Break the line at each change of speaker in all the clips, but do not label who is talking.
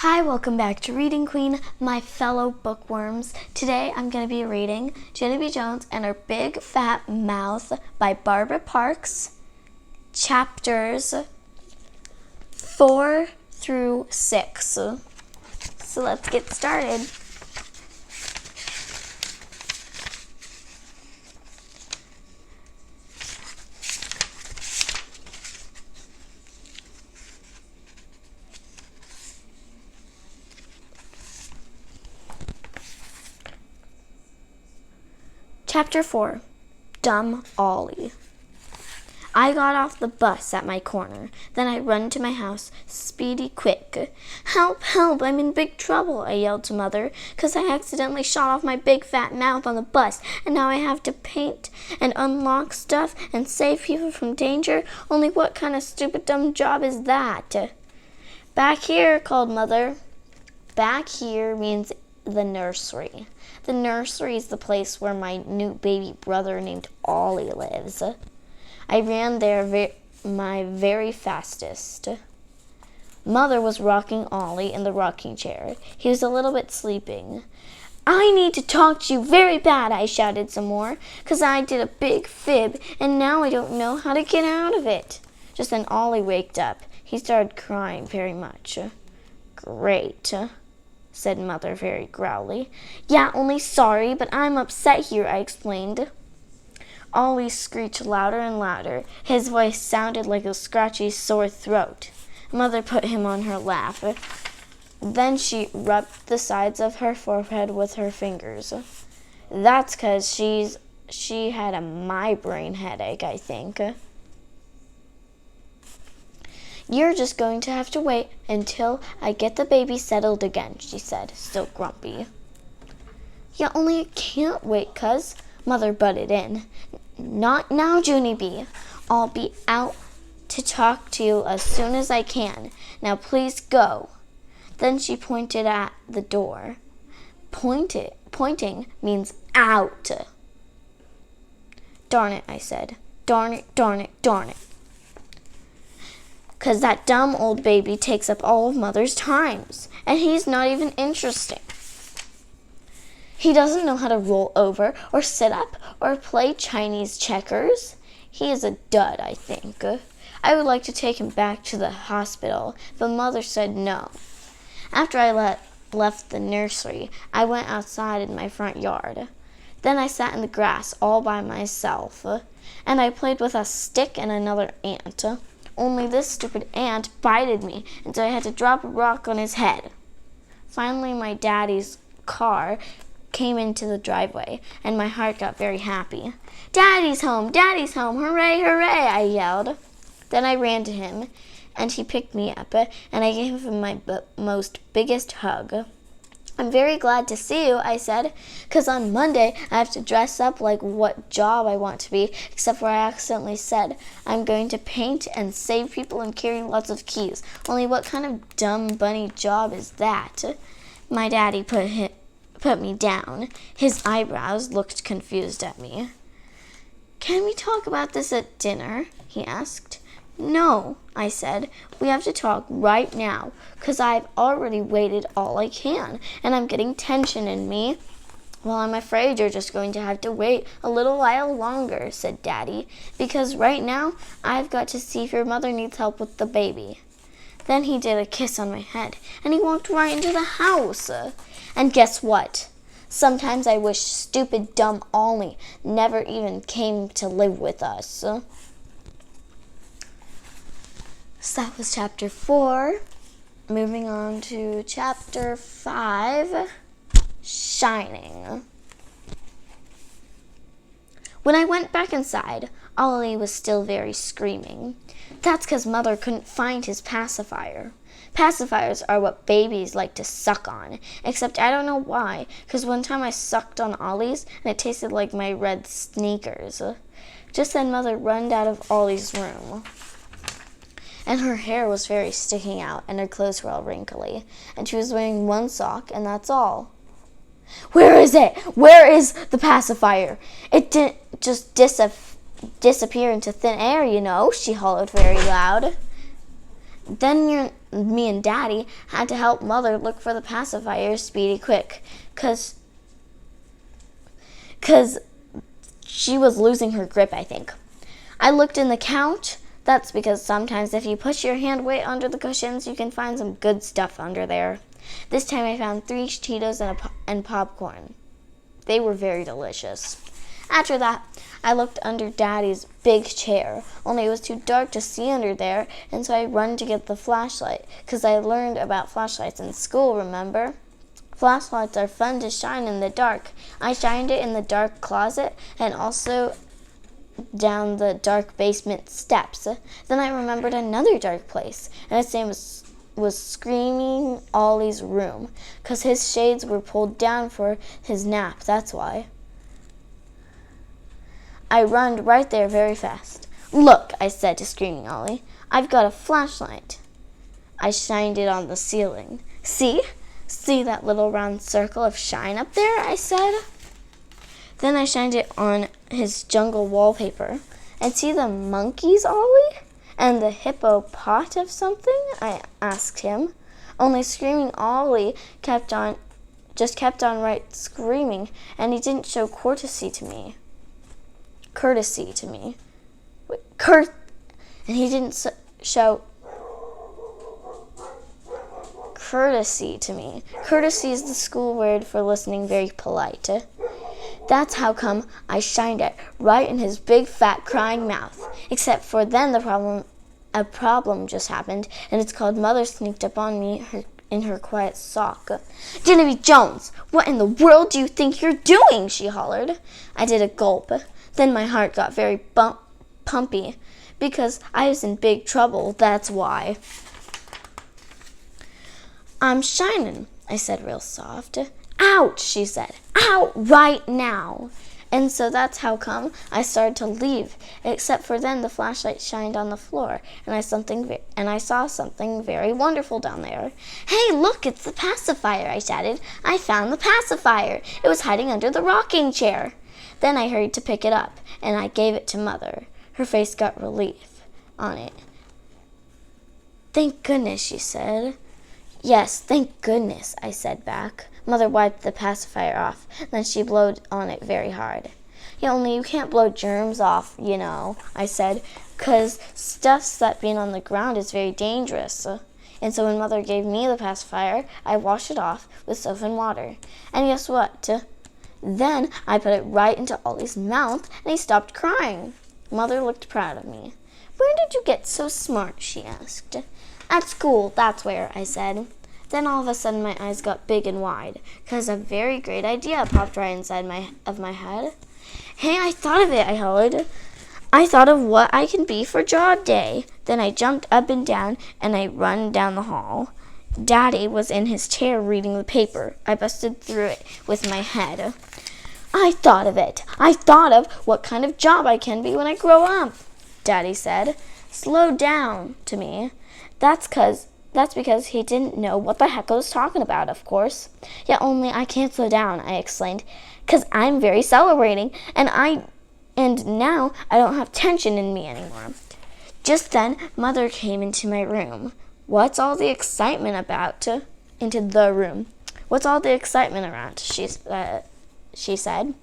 Hi, welcome back to Reading Queen, my fellow bookworms. Today I'm going to be reading Junie Jones and Her Big Fat Mouth by Barbara Parks, chapters 4 through 6. So let's get started. Chapter 4, Dumb Ollie. I got off the bus at my corner. Then I run to my house, speedy quick. Help, help, I'm in big trouble, I yelled to Mother, 'cause I accidentally shot off my big fat mouth on the bus, and now I have to paint and unlock stuff and save people from danger. Only what kind of stupid dumb job is that? Back here, called Mother. Back here means the nursery. The nursery is the place where my new baby brother named Ollie lives. I ran there my very fastest. Mother was rocking Ollie in the rocking chair. He was a little bit sleeping. I need to talk to you very bad, I shouted some more, 'cause I did a big fib, and now I don't know how to get out of it. Just then Ollie waked up. He started crying very much. Great, said Mother very growly. Yeah, only sorry, but I'm upset here, I explained. Ollie screeched louder and louder. His voice sounded like a scratchy sore throat. Mother put him on her lap. Then she rubbed the sides of her forehead with her fingers. That's 'cause she had a migraine headache, I think. You're just going to have to wait until I get the baby settled again, she said, still grumpy. Yeah, only I can't wait, 'cause Mother butted in. Not now, Junie B. I'll be out to talk to you as soon as I can. Now please go. Then she pointed at the door. Pointing means out. Darn it, I said. Darn it, darn it, darn it. 'Cause that dumb old baby takes up all of Mother's times, and he's not even interesting. He doesn't know how to roll over or sit up or play Chinese checkers. He is a dud, I think. I would like to take him back to the hospital, but Mother said no. After I left the nursery, I went outside in my front yard. Then I sat in the grass all by myself, and I played with a stick and another ant. Only this stupid ant bited me, and so I had to drop a rock on his head. Finally, my daddy's car came into the driveway, and my heart got very happy. Daddy's home, hooray, hooray, I yelled. Then I ran to him, and he picked me up, and I gave him my most biggest hug. I'm very glad to see you, I said, 'cause on Monday I have to dress up like what job I want to be, except where I accidentally said I'm going to paint and save people and carry lots of keys. Only what kind of dumb bunny job is that? My daddy put me down. His eyebrows looked confused at me. Can we talk about this at dinner? He asked. No, I said. We have to talk right now, 'cause I've already waited all I can, and I'm getting tension in me. Well, I'm afraid you're just going to have to wait a little while longer, said Daddy, because right now I've got to see if your mother needs help with the baby. Then he did a kiss on my head, and he walked right into the house. And guess what? Sometimes I wish stupid, dumb Ollie never even came to live with us. So that was chapter 4. Moving on to chapter 5, Shining. When I went back inside, Ollie was still very screaming. That's 'cause Mother couldn't find his pacifier. Pacifiers are what babies like to suck on, except I don't know why, 'cause one time I sucked on Ollie's and it tasted like my red sneakers. Just then Mother ran out of Ollie's room. And her hair was very sticking out, and her clothes were all wrinkly, and she was wearing one sock, and that's all. Where is it? Where is the pacifier? It didn't just disappear into thin air, you know, she hollered very loud. me and Daddy had to help Mother look for the pacifier speedy quick, 'cause she was losing her grip, I think. I looked in the couch. That's because sometimes if you push your hand way under the cushions, you can find some good stuff under there. This time I found 3 Cheetos and popcorn. They were very delicious. After that, I looked under Daddy's big chair, only it was too dark to see under there, and so I run to get the flashlight, 'cause I learned about flashlights in school, remember? Flashlights are fun to shine in the dark. I shined it in the dark closet and also down the dark basement steps. Then I remembered another dark place, and its name was Screaming Ollie's room, 'cause his shades were pulled down for his nap, that's why. I runned right there very fast. "Look," I said to Screaming Ollie, "I've got a flashlight." I shined it on the ceiling. "See? See that little round circle of shine up there?" I said. Then I shined it on his jungle wallpaper. "And see the monkeys, Ollie? And the hippo pot of something?" I asked him. Only Screaming Ollie kept on right screaming, and he didn't show courtesy to me. And he didn't show courtesy to me. Courtesy is the school word for listening very polite. That's how come I shined it right in his big fat crying mouth. Except for then a problem just happened, and it's called Mother sneaked up on me in her quiet sock. "Genevieve Jones, what in the world do you think you're doing?" she hollered. I did a gulp. Then my heart got very pumpy, because I was in big trouble, that's why. "I'm shining," I said real soft. "Ouch," she said. "Out right now." And so that's how come I started to leave, except for then the flashlight shined on the floor, and I saw something very wonderful down there. "Hey, look, it's the pacifier," I shouted. "I found the pacifier. It was hiding under the rocking chair." Then I hurried to pick it up, and I gave it to Mother. Her face got relief on it. "Thank goodness," she said. "Yes, thank goodness," I said back. Mother wiped the pacifier off. Then she blowed on it very hard. "Yeah, only you can't blow germs off, you know," I said, "'cause stuff that being on the ground is very dangerous." And so when Mother gave me the pacifier, I washed it off with soap and water. And guess what? Then I put it right into Ollie's mouth, and he stopped crying. Mother looked proud of me. "Where did you get so smart?" she asked. "At school, that's where," I said. Then all of a sudden my eyes got big and wide, 'cause a very great idea popped right inside my head. "Hey, I thought of it," I hollered. "I thought of what I can be for job day." Then I jumped up and down, and I run down the hall. Daddy was in his chair reading the paper. I busted through it with my head. "I thought of it. I thought of what kind of job I can be when I grow up," Daddy said. "Slow down," to me. That's because he didn't know what the heck I was talking about, of course. "Yeah, only I can't slow down," I explained, "'cause I'm very celebrating, and now I don't have tension in me anymore." Just then, Mother came into my room. "What's all the excitement about?" Into the room. "What's all the excitement around?" she said.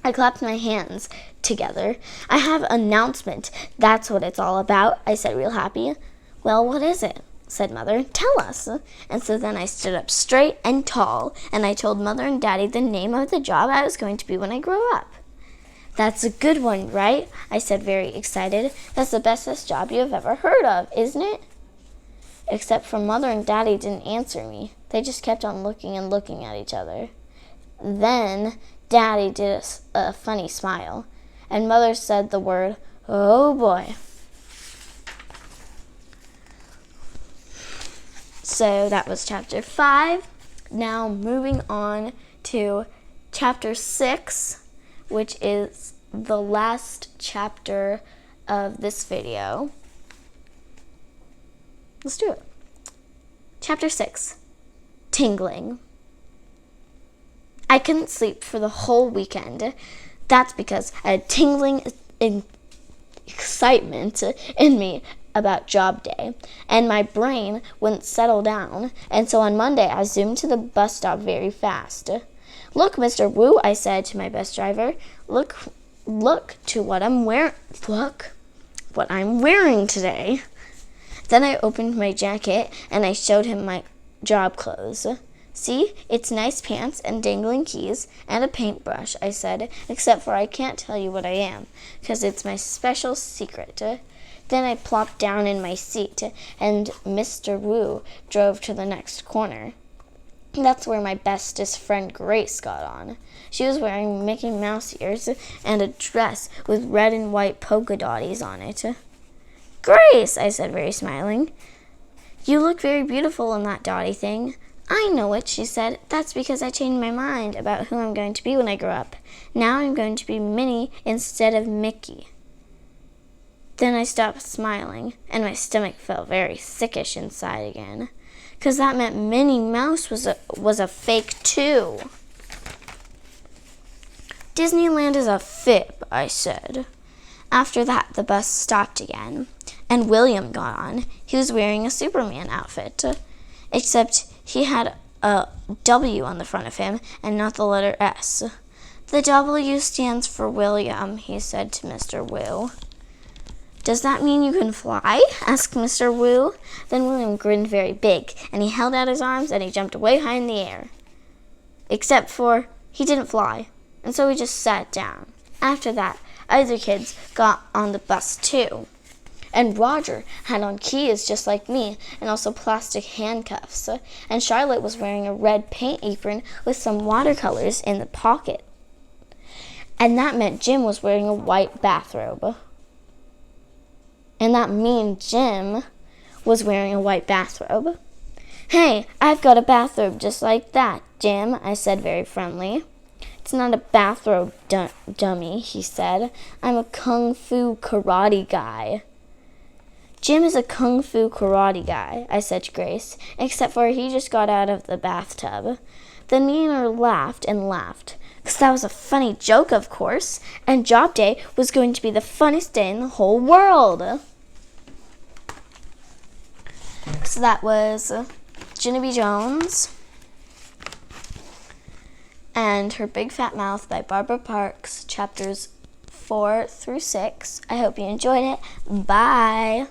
I clapped my hands together. "I have an announcement. That's what it's all about," I said real happy. "Well, what is it?" said Mother. "Tell us." And so then I stood up straight and tall, and I told Mother and Daddy the name of the job I was going to be when I grow up. "That's a good one, right?" I said, very excited. "That's the bestest job you have ever heard of, isn't it?" Except for Mother and Daddy didn't answer me. They just kept on looking and looking at each other. Then Daddy did a funny smile, and Mother said the word, "Oh boy." So that was chapter 5. Now moving on to chapter 6, which is the last chapter of this video. Let's do it. Chapter 6, Tingling. I couldn't sleep for the whole weekend. That's because I had tingling excitement in me about job day, and my brain wouldn't settle down, and so on Monday I zoomed to the bus stop very fast. "Look, Mr. Wu," I said to my bus driver. Look to what I'm wearing today." Then I opened my jacket and I showed him my job clothes. "See, it's nice pants and dangling keys and a paintbrush," I said, "except for I can't tell you what I am, 'cause it's my special secret." Then I plopped down in my seat, and Mr. Wu drove to the next corner. That's where my bestest friend Grace got on. She was wearing Mickey Mouse ears and a dress with red and white polka dotties on it. "Grace," I said, very smiling, "you look very beautiful in that dotty thing." "I know it," she said. "That's because I changed my mind about who I'm going to be when I grow up. Now I'm going to be Minnie instead of Mickey." Then I stopped smiling, and my stomach felt very sickish inside again, 'cause that meant Minnie Mouse was a fake too. "Disneyland is a fib," I said. After that, the bus stopped again, and William got on. He was wearing a Superman outfit, except he had a W on the front of him and not the letter S. "The W stands for William," he said to Mr. Wu. "Does that mean you can fly?" asked Mr. Wu. Then William grinned very big, and he held out his arms, and he jumped way high in the air. Except for he didn't fly, and so he just sat down. After that, other kids got on the bus too. And Roger had on keys just like me, and also plastic handcuffs. And Charlotte was wearing a red paint apron with some watercolors in the pocket. And that meant Jim was wearing a white bathrobe. And that mean Jim was wearing a white bathrobe. "Hey, I've got a bathrobe just like that, Jim," I said very friendly. "It's not a bathrobe, dummy," he said. "I'm a kung fu karate guy." "Jim is a kung fu karate guy," I said to Grace, "except for he just got out of the bathtub." Then me and her laughed and laughed, 'cause that was a funny joke, of course, and job day was going to be the funnest day in the whole world. So that was Junie B. Jones and Her Big Fat Mouth by Barbara Parks, chapters 4 through 6. I hope you enjoyed it. Bye.